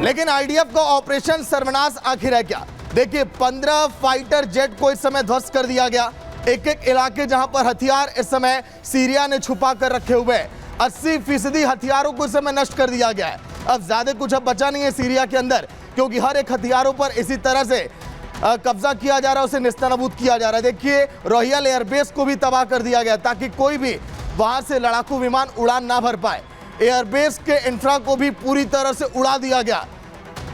लेकिन आईडीएफ का ऑपरेशन सर्वनाश आखिर है क्या? देखिए 15 फाइटर जेट को इस समय ध्वस्त कर दिया गया। एक एक इलाके जहां पर हथियार इस समय सीरिया ने छुपा कर रखे हुए हैं, 80% हथियारों को इस समय नष्ट कर दिया गया है। अब ज्यादा कुछ अब बचा नहीं है सीरिया के अंदर, क्योंकि हर एक हथियारों पर इसी तरह से कब्जा किया जा रहा है, उसे निस्तानाबूद किया जा रहा है। देखिए रॉयल एयरबेस को भी तबाह कर दिया गया ताकि कोई भी वहां से लड़ाकू विमान उड़ान ना भर पाए। एयरबेस के इंफ्रा को भी पूरी तरह से उड़ा दिया गया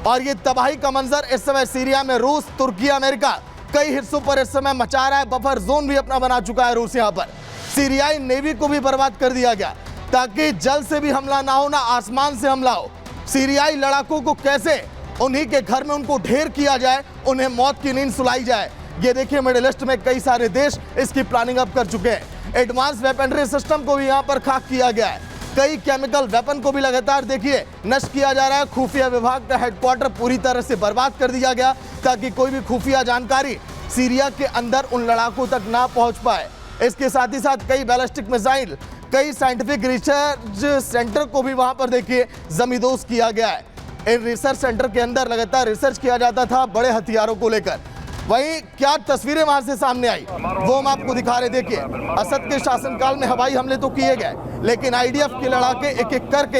और ये तबाही का मंजर इस समय सीरिया में रूस, तुर्की, अमेरिका कई हिस्सों पर इस समय मचा रहा है। बफर जोन भी अपना बना चुका है रूस। यहाँ पर सीरियाई नेवी को भी बर्बाद कर दिया गया ताकि जल से भी हमला ना हो, ना आसमान से हमला हो। सीरियाई लड़ाकों को कैसे उन्हीं के घर में उनको ढेर किया जाए, उन्हें मौत की नींद सुलाई जाए। ये देखिए मिडिल ईस्ट में कई सारे देश इसकी प्लानिंग अब कर चुके हैं। एडवांस वेपनरी सिस्टम को भी यहाँ पर खाक किया गया है। कई केमिकल वेपन को भी लगातार देखिए नष्ट किया जा रहा है। खुफिया विभाग का हेडक्वार्टर पूरी तरह से बर्बाद कर दिया गया ताकि कोई भी खुफिया जानकारी सीरिया के अंदर उन लड़ाकों तक ना पहुंच पाए। इसके साथ ही साथ कई बैलिस्टिक मिसाइल, कई साइंटिफिक रिसर्च सेंटर को भी वहां पर देखिए जमींदोज किया गया है। इन रिसर्च सेंटर के अंदर लगातार रिसर्च किया जाता था बड़े हथियारों को लेकर। वहीं क्या तस्वीरें वहां से सामने आई वो हम आपको दिखा रहे। देखिए असद के शासनकाल में हवाई हमले तो किए गए, लेकिन आईडीएफ के लड़ाके एक एक करके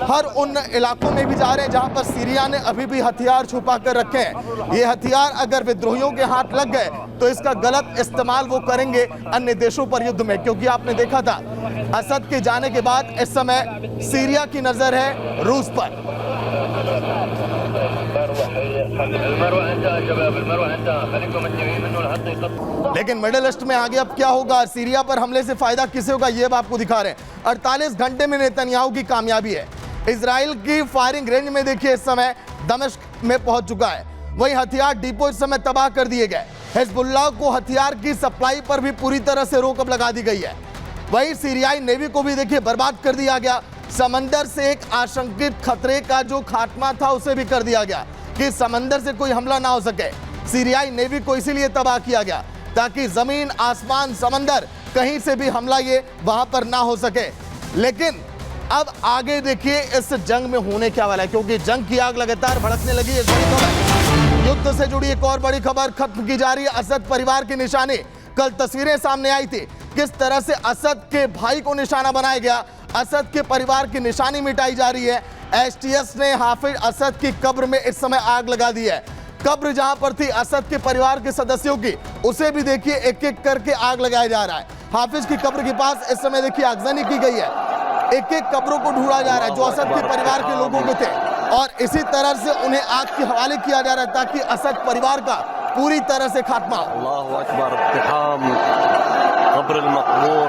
हर उन इलाकों में भी जा रहे हैं जहां पर सीरिया ने अभी भी हथियार छुपा कर रखे हैं। ये हथियार अगर विद्रोहियों के हाथ लग गए तो इसका गलत इस्तेमाल वो करेंगे अन्य देशों पर युद्ध में, क्योंकि आपने देखा था असद के जाने के बाद इस समय सीरिया की नजर है रूस पर। लेकिन मिडिल ईस्ट में आगे अब क्या होगा, सीरिया पर हमले से फायदा किसे होगा, ये आपको दिखा रहे हैं। 48 घंटे में नेतन्याहू की कामयाबी है। इजराइल की फायरिंग रेंज में देखिए इस समय दमिश्क में पहुंच चुका है। वहीं हथियार डिपो इस समय तबाह कर दिए गए। हिजबुल्लाह को हथियार की सप्लाई पर भी पूरी तरह से रोक अब लगा दी गई है। वहीं सीरियाई नेवी को भी देखिए बर्बाद कर दिया गया। समंदर से एक आशंकित खतरे का जो खात्मा था उसे भी कर दिया गया कि समंदर से कोई हमला ना हो सके। सीरियाई नेवी को इसीलिए तबाह किया गया ताकि जमीन, आसमान, समंदर कहीं से भी हमला ये वहां पर ना हो सके। लेकिन अब आगे देखिए इस जंग में होने क्या वाला है, क्योंकि जंग की आग लगातार भड़कने लगी है। बड़ी खबर युद्ध से जुड़ी एक और बड़ी खबर खत्म की जा रही है। असद परिवार की निशानी, कल तस्वीरें सामने आई थी किस तरह से असद के भाई को निशाना बनाया गया, असद के परिवार की निशानी मिटाई जा रही है। एसटीएस ने हाफिज असद की कब्र में इस समय आग लगा दी है। कब्र जहां पर थी असद के परिवार के सदस्यों की, उसे भी देखिए एक एक करके आग लगाया जा रहा है। हाफिज की कब्र के पास इस समय देखिए आगजनी की गई है। एक एक कब्रों को ढूंढा जा रहा है जो असद के परिवार के लोगों के थे, और इसी तरह से उन्हें आग के हवाले किया जा रहा है ताकि असद परिवार का पूरी तरह से खात्मा। अल्लाहु अकबर, इत्तिहाम कब्र अल-मक़बूर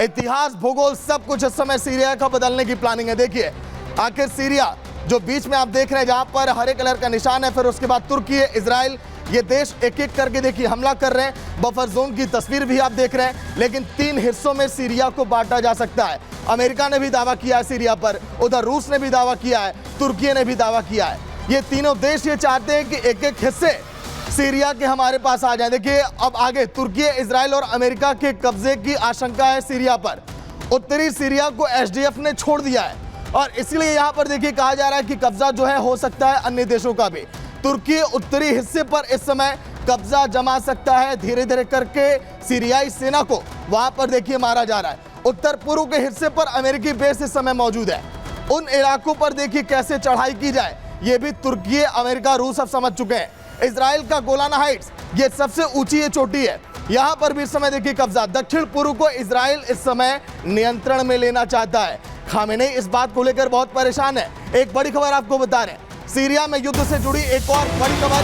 इतिहास, भूगोल सब कुछ इस समय सीरिया का बदलने की प्लानिंग है। देखिए आखिर सीरिया जो बीच में आप देख रहे हैं जहां पर हरे कलर का निशान है, फिर उसके बाद तुर्की है, इजराइल, ये देश एक एक करके देखिए हमला कर रहे हैं। बफर जोन की तस्वीर भी आप देख रहे हैं। लेकिन 3 हिस्सों में सीरिया को बांटा जा सकता है। अमेरिका ने भी दावा किया है सीरिया पर, उधर रूस ने भी दावा किया है, तुर्की ने भी दावा किया है। ये तीनों देश ये चाहते हैं कि एक एक हिस्से सीरिया के हमारे पास आ जाए। देखिए अब आगे तुर्की, इजराइल और अमेरिका के कब्जे की आशंका है सीरिया पर। उत्तरी सीरिया को एसडीएफ ने छोड़ दिया है और इसलिए यहां पर देखिए कहा जा रहा है कि कब्जा जो है हो सकता है अन्य देशों का भी। तुर्की उत्तरी हिस्से पर इस समय कब्जा जमा सकता है। धीरे धीरे करके सीरियाई सेना को वहां पर देखिए मारा जा रहा है। उत्तर पूर्व के हिस्से पर अमेरिकी बेस इस समय मौजूद है। उन इलाकों पर देखिए कैसे चढ़ाई की जाए ये भी तुर्की, अमेरिका, रूस अब समझ चुके हैं। इजराइल का गोलाना हाइट्स ये सबसे ऊंची ये चोटी है, यहां पर भी इस समय देखिए कब्जा। दक्षिण पूर्व को इजराइल इस समय नियंत्रण में लेना चाहता है। खामेनेई इस बात को लेकर बहुत परेशान है। एक बड़ी खबर आपको बता रहे हैं, सीरिया में युद्ध से जुड़ी एक और बड़ी खबर,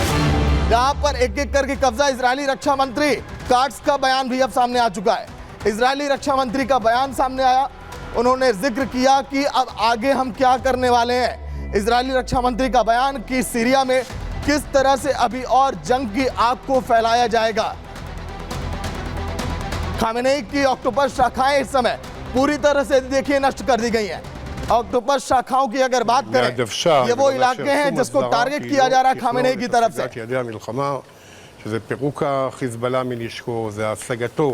जहां पर एक एक करके कब्जा। इजरायली रक्षा मंत्री काट्स का बयान भी अब सामने आ चुका है। इजरायली रक्षा मंत्री का बयान सामने आया, उन्होंने जिक्र किया कि अब आगे हम क्या करने वाले हैं। इजरायली रक्षा मंत्री का बयान कि सीरिया में किस तरह से अभी और जंग की आग को फैलाया जाएगा। खामेनेई की ऑक्टोपस शाखाएं इस समय पूरी तरह से देखिए नष्ट कर दी गई हैं। ऑक्टोपस शाखाओं की अगर बात करें, ये वो इलाके हैं जिसको टारगेट किया जा रहा है खामेनेई की तरफ से। שזה פירוק החיזבאללה מנשקו, זה השגתו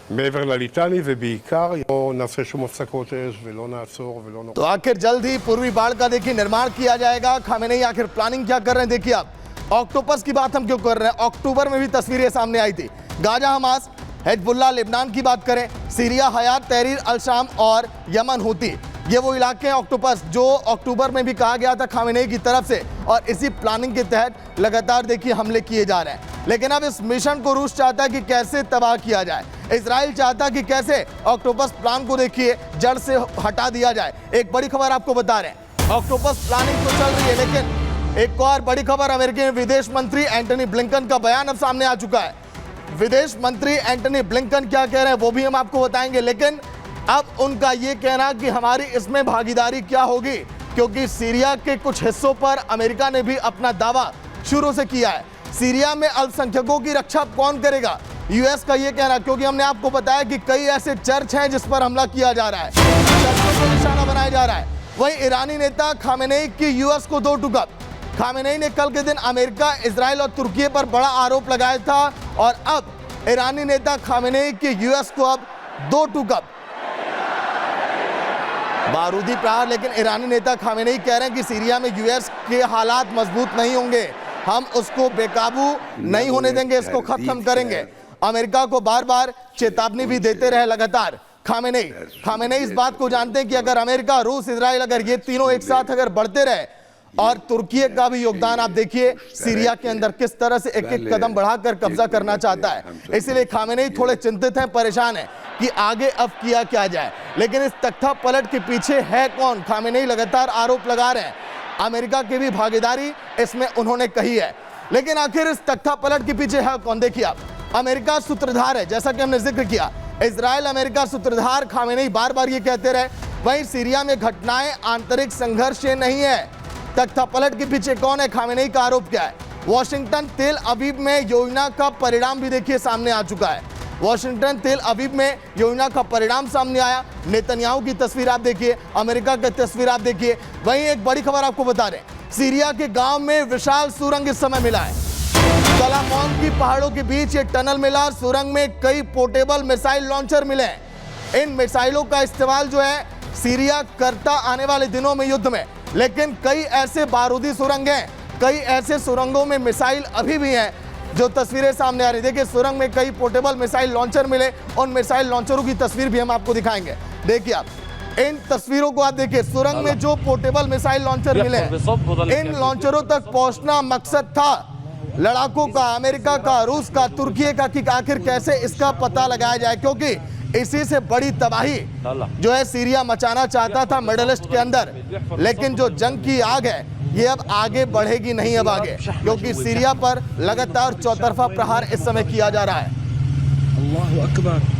מעבר לליטני, ובעיקר לא נעשה שום הפסקות אש ולא נעצור ולא तो आखिर जल्द ही पूर्वी बाढ़ का देखिए निर्माण किया जाएगा। खामेनेई आखिर प्लानिंग क्या कर रहे हैं देखिए आप। ऑक्टोपस की बात हम क्यों कर रहे हैं, अक्टूबर में भी तस्वीरें सामने आई थी। गाजा हमास, हिजबुल्लाह लेबनान की बात करें, सीरिया हयात तहरीर अल शाम और यमन हूती, ये वो इलाके हैं ऑक्टोपस जो अक्टूबर में भी कहा गया था खामेनेई की तरफ से, और इसी प्लानिंग के तहत लगातार देखिए हमले किए जा रहे हैं। लेकिन अब इस मिशन को रूस चाहता है कि कैसे तबाह किया जाए, इजराइल चाहता है कि कैसे ऑक्टोपस प्लान को देखिए जड़ से हटा दिया जाए। एक बड़ी खबर आपको बता रहे हैं, ऑक्टोपस प्लानिंग तो चल रही है, लेकिन एक और बड़ी खबर, अमेरिकी विदेश मंत्री एंटनी ब्लिंकन का बयान अब सामने आ चुका है। विदेश मंत्री एंटनी ब्लिंकन क्या कह रहे हैं वो भी हम आपको बताएंगे, लेकिन अब उनका ये कहना कि हमारी इसमें भागीदारी क्या होगी, क्योंकि सीरिया के कुछ हिस्सों पर अमेरिका ने भी अपना दावा शुरू से किया है। सीरिया में अल्पसंख्यकों की रक्षा कौन करेगा, यूएस का ये कहना, क्योंकि हमने आपको बताया कि कई ऐसे चर्च हैं जिस पर हमला किया जा रहा है, चर्चों को निशाना बनाया जा रहा है। वहीं ईरानी नेता खामेनेई की यूएस को दो टुकड़ा। खामेनेई ने कल के दिन अमेरिका, इजराइल और तुर्की पर बड़ा आरोप लगाया था, और अब ईरानी नेता खामेनेई की यूएस को अब दो टुकड़ा बारूदी प्रहार। लेकिन ईरानी नेता खामेनेई कह रहे हैं कि सीरिया में यूएस के हालात मजबूत नहीं होंगे, हम उसको बेकाबू नहीं होने देंगे, इसको खत्म करेंगे। अमेरिका को बार बार चेतावनी भी देते रहे लगातार खामेनेई इस बात को जानते हैं कि अगर अमेरिका, रूस, इजराइल, अगर ये तीनों एक साथ अगर बढ़ते रहे, और तुर्की का भी योगदान आप देखिए सीरिया के अंदर किस तरह से एक एक कदम बढ़ाकर कब्जा करना चाहता है, इसलिए खामेनेई थोड़े चिंतित हैं, परेशान हैं कि आगे अब किया क्या जाए। लेकिन इस तख्ता पलट के पीछे है कौन, खामेनेई लगातार आरोप लगा रहे हैं। अमेरिका की भी भागीदारी इसमें उन्होंने कही है, लेकिन आखिर इस तख्ता पलट के पीछे है कौन, देखिए आप। अमेरिका सूत्रधार है, जैसा कि हमने जिक्र किया, इजराइल अमेरिका सूत्रधार, खामेनेई बार बार ये कहते रहे। वहीं सीरिया में घटनाएं आंतरिक संघर्ष से नहीं है, तख्ता पलट के पीछे कौन है, खामेनेई का आरोप क्या है। वॉशिंगटन तेल अवीव में योजना का परिणाम भी देखिए सामने आ चुका है। वॉशिंगटन तेल अवीव में योजना का परिणाम सामने आया। नेतन्याहू की तस्वीर आप देखिए, अमेरिका की तस्वीर आप देखिए। वहीं एक बड़ी खबर आपको बता रहे, सीरिया के गांव में विशाल सुरंग इस समय मिला है। कलामौन की पहाड़ों के बीच ये टनल मिला, सुरंग में कई पोर्टेबल मिसाइल लॉन्चर मिले हैं। इन मिसाइलों का इस्तेमाल जो है सीरिया करता आने वाले दिनों में युद्ध में, लेकिन कई ऐसे बारूदी सुरंग हैं, कई ऐसे सुरंगों में मिसाइल अभी भी हैं जो तस्वीरें सामने आ रही। देखिए सुरंग में कई पोर्टेबल मिसाइल लॉन्चर मिले, उन मिसाइल लॉन्चरों की तस्वीर भी हम आपको दिखाएंगे। देखिए आप इन तस्वीरों को आप देखिए, सुरंग में जो पोर्टेबल मिसाइल लॉन्चर मिले, इन लॉन्चरों तक पहुंचना मकसद था लड़ाकों का, अमेरिका का, रूस का, तुर्की का, कि आखिर कैसे इसका पता लगाया जाए, क्योंकि इसी से बड़ी तबाही जो है सीरिया मचाना चाहता था मिडिल ईस्ट के अंदर। लेकिन जो जंग की आग है ये अब आगे बढ़ेगी नहीं, अब आगे, क्योंकि सीरिया पर लगातार चौतरफा प्रहार इस समय किया जा रहा है। अल्लाहु अकबर।